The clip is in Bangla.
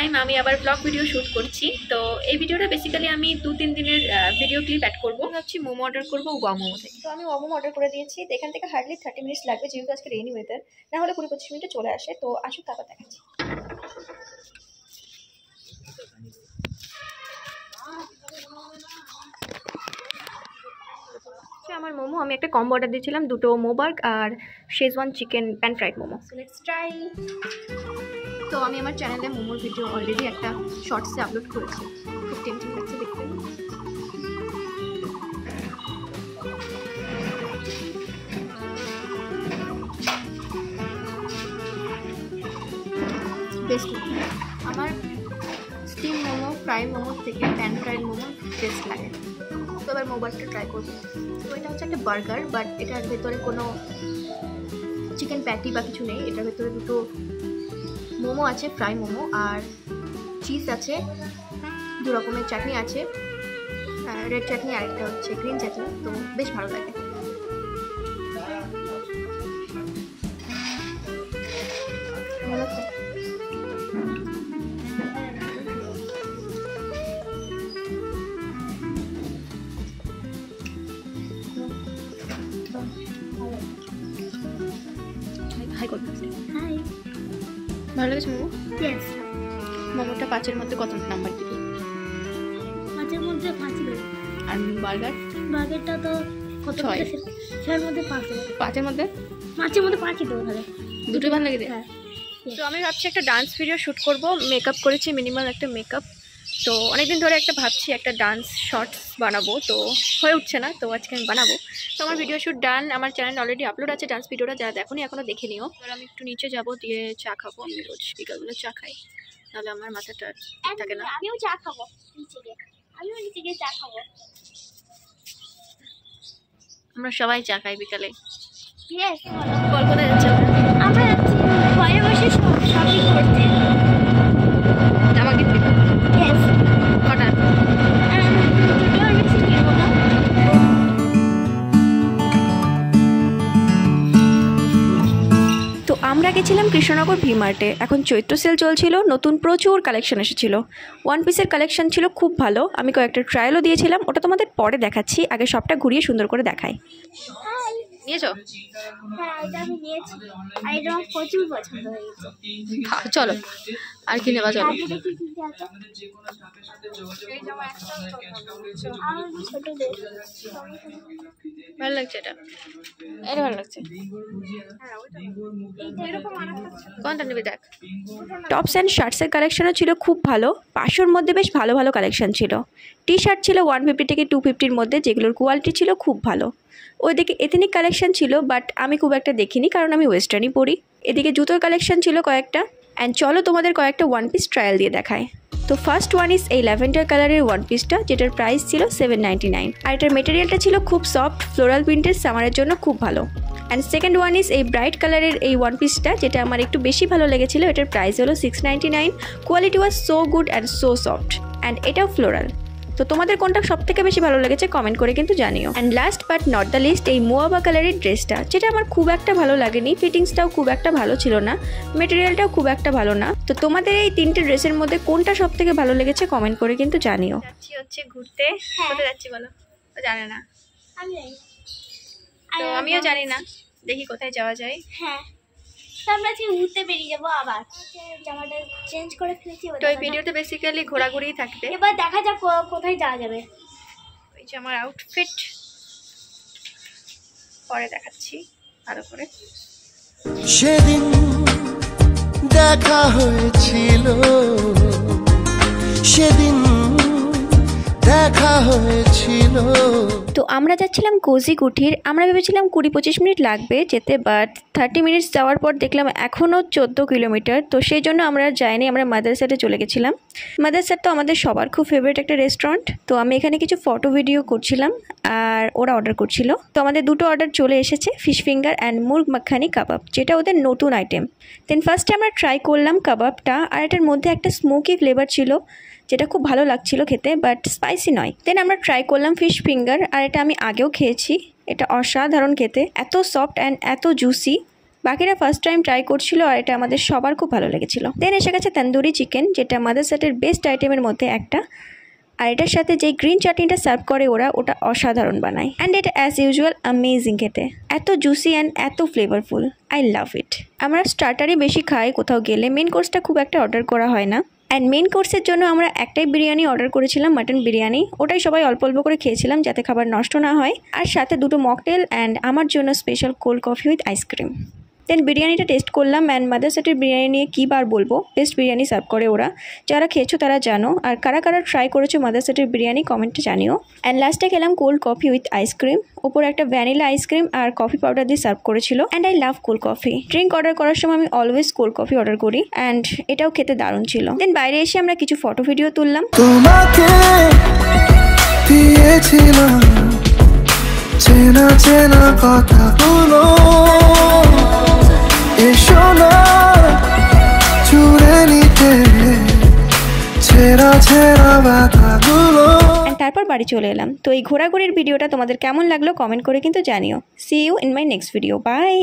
টাইম আমি আবার ব্লগ ভিডিও শ্যুট করছি। তো এই ভিডিওটা বেসিক্যালি আমি 2-3 দিনের ভিডিও ক্লিপ অ্যাড করবো। ভাবছি মোমো অর্ডার করবো ওয়া মোমো থেকে। তো আমি ওয়া মোমো অর্ডার করে দিয়েছি। তো এখান থেকে হার্ডলি 30 মিনিটস লাগবে, যেহেতু আজকে রেইনি ওয়েদার, না হলে 20-25 মিনিটে চলে আসে। তো আসুক তারপর দেখাচ্ছি। আমার মোমো, আমি একটা কম্বো অর্ডার দিয়েছিলাম, 2টো মোবার্গ আর schezwan chicken pan fried momo. So let's try. তো আমি আমার চ্যানেলে মোমোর ভিডিও অলরেডি একটা শর্টসে আপলোড করেছি, খুব টেম্পটিং লাগছে দেখতে। বেস্ট আমার স্টিম মোমো, ফ্রাই মোমোর থেকে প্যান ফ্রাইড মোমো বেস্ট লাগে। তো এবার মোবাইলটা ট্রাই করবো। তো এটা হচ্ছে একটা বার্গার, বাট এটার ভেতরে কোনো চিকেন প্যাটি বা কিছু নেই। এটার ভেতরে 2টো মোমো আছে, ফ্রাই মোমো, আর চিজ আছে, 2 রকমের চাটনি আছে, রেড চাটনি আর একটা হচ্ছে গ্রিন চাটনি। তো বেশ ভালো লাগে। ভালো তো ভালো লেগেছে মোমো? ইয়েস। মোমোটা 5-এর মধ্যে কত নাম্বার দিবি? 5-এর মধ্যে 5 দেব। আর বার্গারটা তো কত 6 দিতেছে? 6-এর মধ্যে 5 দেব। 5-এর মধ্যে 5-এর মধ্যে 5ই দেবো তাহলে। দুটোই ভালো লেগেছে। হ্যাঁ। তো আমি ভাবছি একটা ডান্স ভিডিও শ্যুট করব। মেকআপ করেছি, মিনিমাল একটা মেকআপ। তো অনেকদিন ধরে একটা ভাবছি একটা ডান্স শর্টস বানাবো, তো হয়ে উঠছে না। তো আজকে আমি বানাবো। তো আমার ভিডিও শ্যুট ডান, আমার চ্যানেল অলরেডি আপলোড আছে ডান্স ভিডিওটা, যারা দেখোনি এখনও দেখে নিও। এবার আমি একটু নিচে যাবো, দিয়ে চা খাবো। আমি রোজ বিকালগুলো চা খাই, নাহলে আমার মাথাটা থাকে না। আমিও চা খাবো নিচে গিয়ে চা খাবো। আমরা সবাই চা খাই বিকালে। ইয়েস। কোথায় যাচ্ছে? আমরা যাচ্ছি ঘরে বসে শপিং করতে। আমাকে দিবে? ইয়েস। কটা? দুটোর বেশি কিনবো না। তো আমরা গেছিলাম কৃষ্ণনগর ভি-মার্টে। এখন চৈত্র সেল চলছিল, নতুন প্রচুর কালেকশন এসেছিল। ওয়ান পিসের কালেকশন ছিল খুব ভালো। আমি কয়েকটা ট্রায়ালও দিয়েছিলাম, ওটা তোমাদের পরে দেখাচ্ছি। আগে সবটা ঘুরিয়ে সুন্দর করে দেখাই। নিয়েছো? হ্যাঁ, এটা আমি নিয়েছি। আর এটা আমার প্রচুর পছন্দ হয়েছে। চলো আর কি নেবা, চলো। আগে দেখি কি কি আছে। আমার ছোট দেশ। ভালো লাগছে এটা, এটা ভালো লাগছে। কোনটা নিবি দেখ। টপস অ্যান্ড শার্টসের কালেকশনও ছিল খুব ভালো। 500-র মধ্যে বেশ ভালো ভালো কালেকশন ছিল। টি শার্ট ছিল 150 থেকে 250-র মধ্যে, যেগুলোর কোয়ালিটি ছিল খুব ভালো। ওইদিকে এথনিক কালেকশন ছিল, বাট আমি খুব একটা দেখিনি, কারণ আমি ওয়েস্টার্নই পরি। এদিকে জুতোর কালেকশন ছিল কয়েকটা। অ্যান্ড চলো তোমাদের কয়েকটা ওয়ান পিস ট্রায়াল দিয়ে দেখায়। তো ফার্স্ট ওয়ান ইজ এই ল্যাভেন্ডার কালারের ওয়ান পিসটা, যেটার প্রাইস ছিল 799। আর এটার মেটেরিয়ালটা ছিল খুব সফট, ফ্লোরাল প্রিন্টের, সামারের জন্য খুব ভালো। অ্যান্ড সেকেন্ড ওয়ান ইজ এই ব্রাইট কালারের এই ওয়ান পিসটা, যেটা আমার একটু বেশি ভালো লেগেছিল। এটার প্রাইস হলো 699। Quality was so good and so soft, and এটাও ফ্লোরাল। তো তোমাদের কোনটা সব থেকে বেশি ভালো লেগেছে কমেন্ট করে কিন্তু জানিও। And last but not the least, এই মোয়াবা কালারের ড্রেসটা, যেটা আমার খুব একটা ভালো লাগেনি। ফিটিংসটাও খুব একটা ভালো ছিল না, মেটেরিয়ালটাও খুব একটা ভালো না। তো তোমাদের এই 3টে ড্রেসের মধ্যে কোনটা সব থেকে ভালো লেগেছে কমেন্ট করে কিন্তু জানিও। যাচ্ছি হচ্ছে ঘুরতে। কোথায় যাচ্ছি বলো? ও জানে না। আমি জানি। তো আমিও জানি না, দেখি কোথায় যাওয়া যায়। হ্যাঁ, তো আমরা আজকে ঘুরতে বেরিয়ে যাবো। আবার জামাটা চেঞ্জ করে ফেলেছি। তো এই ভিডিওতে বেসিক্যালি ঘোরাঘুরি থাকবে। এবার দেখা যাক কোথায় যাওয়া যাবে। এই যে আমার আউটফিট, পরে দেখাচ্ছি ভালো করে। সেদিন দেখা হয়েছিল, সেদিন দেখা হয়েছিল। তো আমরা যাচ্ছিলাম কোজি কুঠির। আমরা ভেবেছিলাম 20-25 মিনিট লাগবে যেতে, বাট 30 মিনিটস যাওয়ার পর দেখলাম এখনও 14 কিলোমিটার। তো সেই জন্য আমরা যাইনি, আমরা মাদারসাতে চলে গেছিলাম। মাদারসাট তো আমাদের সবার খুব ফেভারিট একটা রেস্টুরেন্ট। তো আমি এখানে কিছু ফটো ভিডিও করছিলাম, আর ওরা অর্ডার করছিল। তো আমাদের 2টো অর্ডার চলে এসেছে, ফিশ ফিঙ্গার অ্যান্ড মুরগ মাখানি কাবাব, যেটা ওদের নতুন আইটেম। দেন ফার্স্টে আমরা ট্রাই করলাম কাবাবটা, আর এটার মধ্যে একটা স্মোকি ফ্লেভার ছিল, যেটা খুব ভালো লাগছিল খেতে, বাট স্পাইসি নয়। দেন আমরা ট্রাই করলাম ফিশ ফিঙ্গার, আর এটা আমি আগেও খেয়েছি। এটা অসাধারণ খেতে, এত সফট অ্যান্ড এত জুসি, বাকিরা ফার্স্ট টাইম ট্রাই করছিল আর এটা আমাদের সবার খুব ভালো লেগেছিল। দেন এসে গেছে তন্দুরি চিকেন, যেটা মাদারসাটের বেস্ট আইটেমের মধ্যে একটা। আর এটার সাথে যে গ্রিন চাটনিটা সার্ভ করে ওরা, ওটা অসাধারণ বানায়। অ্যান্ড এটা অ্যাজ ইউজুয়াল অ্যামেজিং খেতে, এত জুসি অ্যান্ড এত ফ্লেভারফুল, আই লাভ ইট। আমরা স্টার্টারই বেশি খাই কোথাও গেলে, মেন কোর্সটা খুব একটা অর্ডার করা হয় না। অ্যান্ড মেন কোর্সের জন্য আমরা একটাই বিরিয়ানি অর্ডার করেছিলাম, মাটন বিরিয়ানি। ওটাই সবাই অল্প অল্প করে খেয়েছিলাম যাতে খাবার নষ্ট না হয়। আর সাথে দুটো মকটেল অ্যান্ড আমার জন্য special cold coffee with ice cream. Then বিরিয়ানিটা টেস্ট করলাম অ্যান্ড মাদারসাটের বিরিয়ানি নিয়ে কী বার বলবো, বেস্ট বিরিয়ানি সার্ভ করে ওরা। যারা খেয়েছো তারা জানো, আর কারা কারা ট্রাই করেছো মাদারসাটের বিরিয়ানি কমেন্টে জানিও। অ্যান্ড লাস্টে খেলাম কোল্ড কফি উইথ আইসক্রিম, ওপরে একটা ভ্যানিলা আইসক্রিম আর কফি পাউডার দিয়ে সার্ভ করেছিল। And I love cold coffee. Drink order করার সময় আমি অলওয়েজ কোল্ড কফি অর্ডার করি, অ্যান্ড এটাও খেতে দারুণ ছিল। দেন বাইরে এসে আমরা কিছু ফটো ভিডিও তুললাম। তোমাকে দিয়েছিলাম চেনা চেনা কথাগুলো, এসো না চুড়ে নিতে ছেঁড়া ছেঁড়া ব্যথাগুলো। তারপর বাড়ি চলে এলাম। তো এই ঘোরাঘুরির ভিডিওটা তোমাদের কেমন লাগলো কমেন্ট করে কিন্তু জানিও। See you in my next video, by.